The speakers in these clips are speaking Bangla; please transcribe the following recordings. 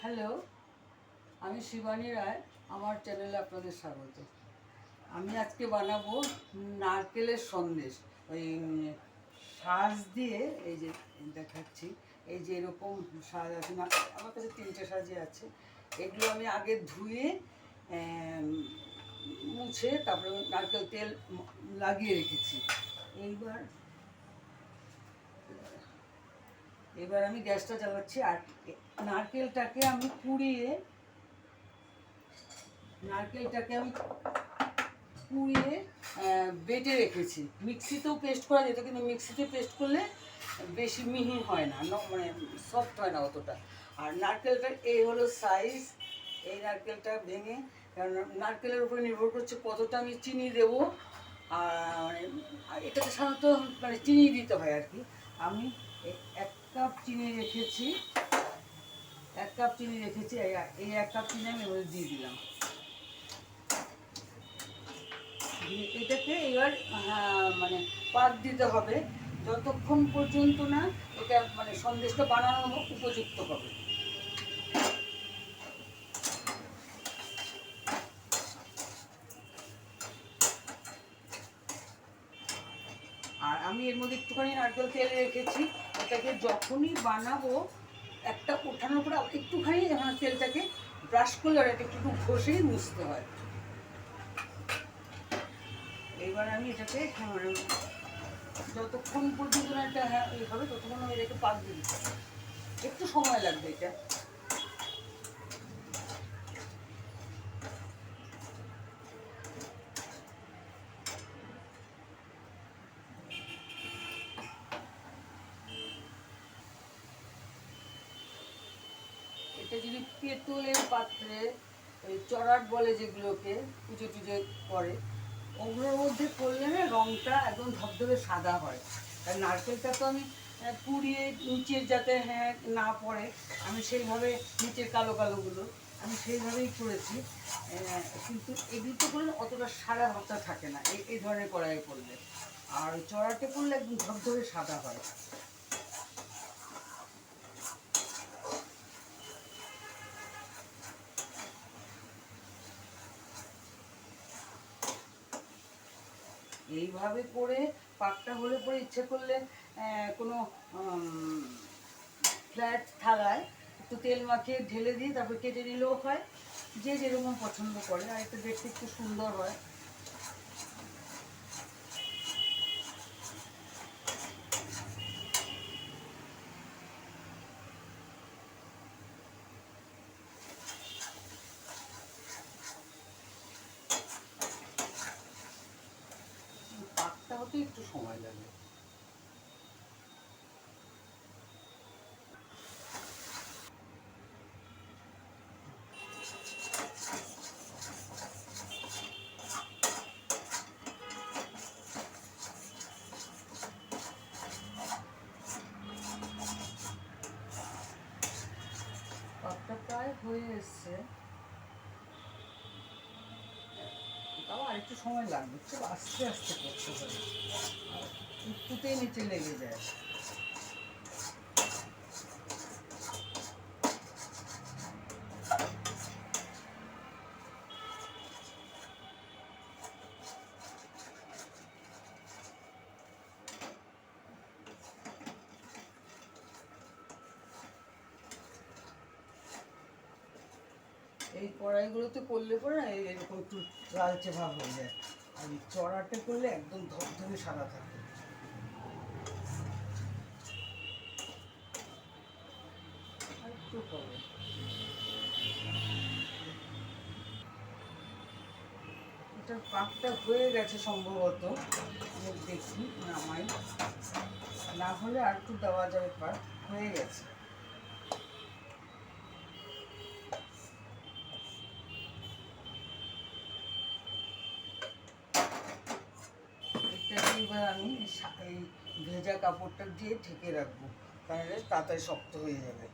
হ্যালো, আমি শিবানী রায়। আমার চ্যানেলে আপনাদের স্বাগত। আমি আজকে বানাবো নারকেলের সন্দেশ। ওই সাজ দিয়ে, এই যে দেখাচ্ছি, এই যে এরকম সাজ আছে না, আমার কাছে 3টে সাজই আছে। এগুলো আমি আগে ধুয়ে মুছে তারপরে নারকেল তেল লাগিয়ে রেখেছি। এইবার এবার আমি গ্যাসটা চালাচ্ছি। আর নারকেলটাকে আমি কুড়িয়ে বেটে রেখেছি। মিক্সিতেও পেস্ট করা যেত, কিন্তু মিক্সিতে পেস্ট করলে বেশি মিহি হয় না, মানে সফট হয় না অতটা। আর নারকেলটার এই হলো সাইজ। এই নারকেলটা ভেঙে, কারণ নারকেলের উপরে নির্ভর করছে কতটা আমি চিনি দেবো। আর এটাতে সাধারণত মানে চিনি দিতে হয় আর কি। আমি 1 কাপ চিনি রেখেছি। 1 কাপ চিনি রেখেছি। এই 1 কাপ চিনি আমি এবার দিয়ে দিলাম। এটাকে এবার মানে পাক দিতে হবে যতক্ষণ পর্যন্ত না এটা মানে সন্দেশটা বানানোর উপযুক্ত হবে। আর আমি এর মধ্যে একটুখানি নারকেল তেল রেখেছি। এটাকে যখনই বানাবো একটা ওঠানোর পরে একটুখানি তেলটাকে ব্রাশ করলে আর এটা একটু ঘষেই মুছতে হয়। এবার আমি এটাকে যতক্ষণ পর্যন্ত না এটা হবে ততক্ষণ আমি এটাকে পাক দিয়ে দিতে হবে। একটু সময় লাগবে এটা। এটা যদি পেতলের পাত্রে, ওই চড়াট বলে যেগুলোকে, পুজো টুজো করে, ওগুলোর মধ্যে করলে না রঙটা একদম ধবধবে সাদা হয়। আর নারকেলটা তো আমি পুড়িয়ে নিচের যাতে না পড়ে, আমি সেইভাবে নিচের কালো কালোগুলো আমি সেইভাবেই করেছি। কিন্তু এগুলো করলে অতটা সাদা ভাবটা থাকে না এই ধরনের কড়াইয়ে করলে। আর চড়াটে করলে একদম ধবধবে সাদা হয়। এইভাবে করে পাকটা হলে পরে ইচ্ছে করলে কোনো ফ্ল্যাট থালায় একটু তেল মাখিয়ে ঢেলে দিয়ে তারপর কেটে নিলেও হয়, যে যেরকম পছন্দ করে। আর একটু দেখতে একটু সুন্দর হয়। পাকটা হতে একটু সময় লাগে। পাকটা প্রায় হয়ে এসছে, তাও আর একটু সময় লাগবে। খুব আস্তে আস্তে করতে হবে, একটুতেই নিচে লেগে যায়। এই কড়াইগুলোতে করলে পরে না এরকম একটু লালচে ভাব হয়ে যায়। আর এই চড়াটে করলে একদম ধবধবে সাদা থাকে। আর একটু হবে। এটার পাকটা হয়ে গেছে সম্ভবত, দেখি নামাই। না হলে আর একটু দেওয়া যাবে, পাক হয়ে গেছে। এটাকে এবার আমি এই ভেজা কাপড়টা দিয়ে ঢেকে রাখবো, তাহলে তাড়াতাড়ি শক্ত হয়ে যাবে।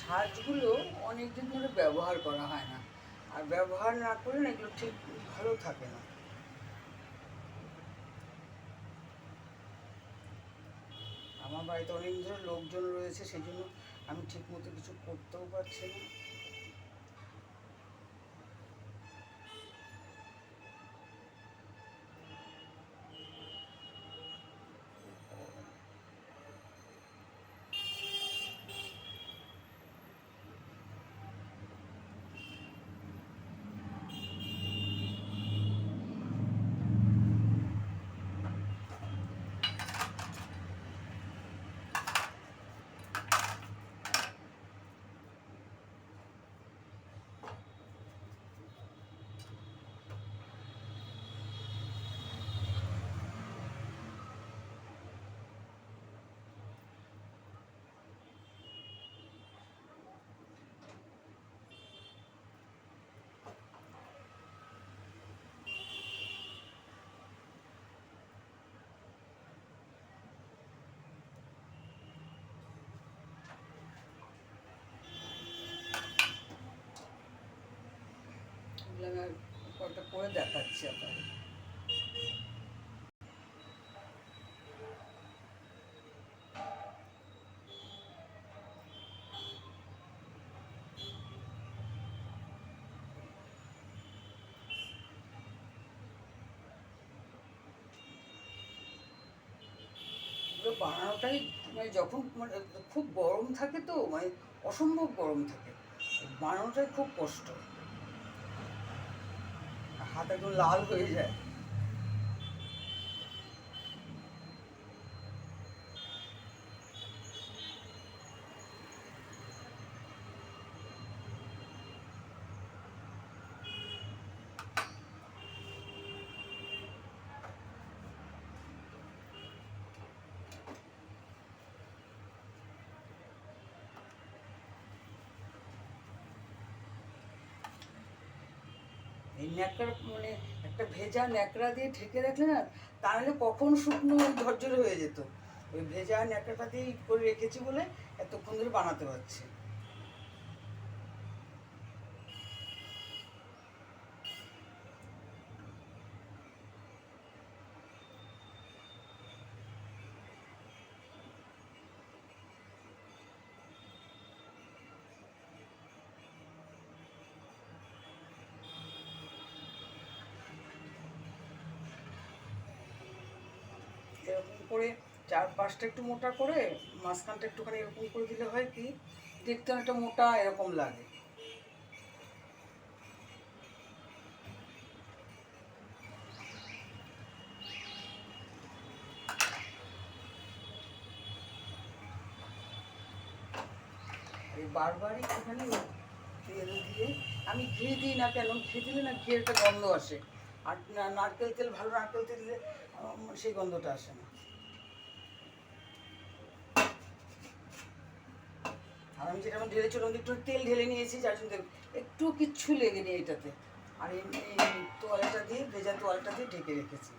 ছাঁচগুলো অনেক দিন ধরে ব্যবহার করা হয় না, আর ব্যবহার না করলে না এগুলো ঠিক ভালো থাকে না। আমার বাড়িতে অনেক ধরে লোকজন রয়েছে, সেই জন্য আমি ঠিক মতো কিছু করতেও পারছি না। এগুলো আমি কয়েকটা করে দেখাচ্ছি আপনাদের। এগুলো বানানোটাই মানে যখন মানে খুব গরম থাকে, তো মানে অসম্ভব গরম থাকে, বানানোটাই খুব কষ্ট, হাত একদম লাল হয়ে যায়। এই ন্যাকড়া মানে একটা ভেজা ন্যাকড়া দিয়ে ঢেকে রাখলে না, তাহলে কখন শুকনো ঝরঝরে হয়ে যেত। ওই ভেজা ন্যাকড়াটা দিয়েই করে রেখেছি বলে এতক্ষণ ধরে বানাতে পারছি। এরকম করে চার পাঁচটা একটু মোটা করে, মাঝখানটা একটুখানি এরকম করে দিলে হয় কি, দেখতে অনেকটা মোটা এরকম লাগে। এই বারবারই একটুখানি তেল দিয়ে, আমি ঘি দিই না কেন, ঘি দিলে না ঘিয়ের একটা গন্ধ আসে, আর নারকেল তেল, ভালো নারকেল তেল দিলে সেই গন্ধটা আসে না। আর আমি যেটা ঢেলেছি ওর মধ্যে একটু তেল ঢেলে নিয়েছি, যার জন্য একটু কিচ্ছু লেগে নেই এটাতে। আর এমনি তোয়ালেটা দিয়ে, ভেজা তোয়ালটা দিয়ে ঢেকে রেখেছি,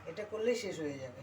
এটা করলেই শেষ হয়ে যাবে।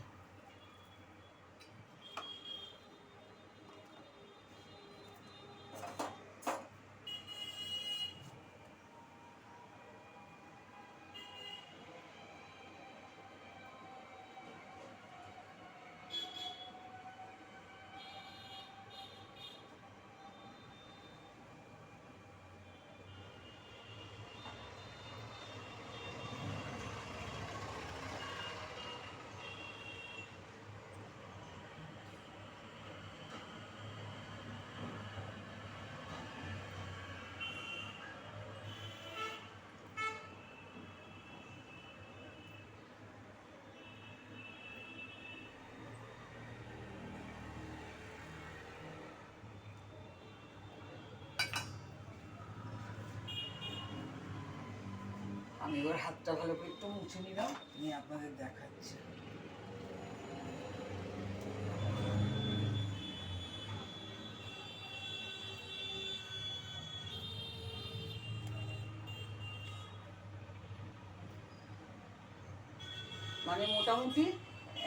আমি এবার হাতটা ভালো করে একটু মুছে নিলাম, নিয়ে আপনাদের দেখাচ্ছি। মানে মোটামুটি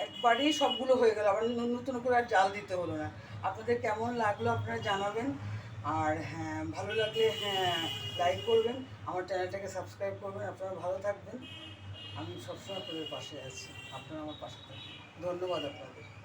একবারেই সবগুলো হয়ে গেল, আবার নতুন করে আর জাল দিতে হলো না। আপনাদের কেমন লাগলো আপনারা জানাবেন। আর হ্যাঁ, ভালো লাগলে হ্যাঁ লাইক করবেন, আমার চ্যানেলটাকে সাবস্ক্রাইব করবেন। আপনারা ভালো থাকবেন, আমি সবসময় আপনাদের পাশে আছি, আপনারা আমার পাশে থাকবেন। ধন্যবাদ আপনাদের।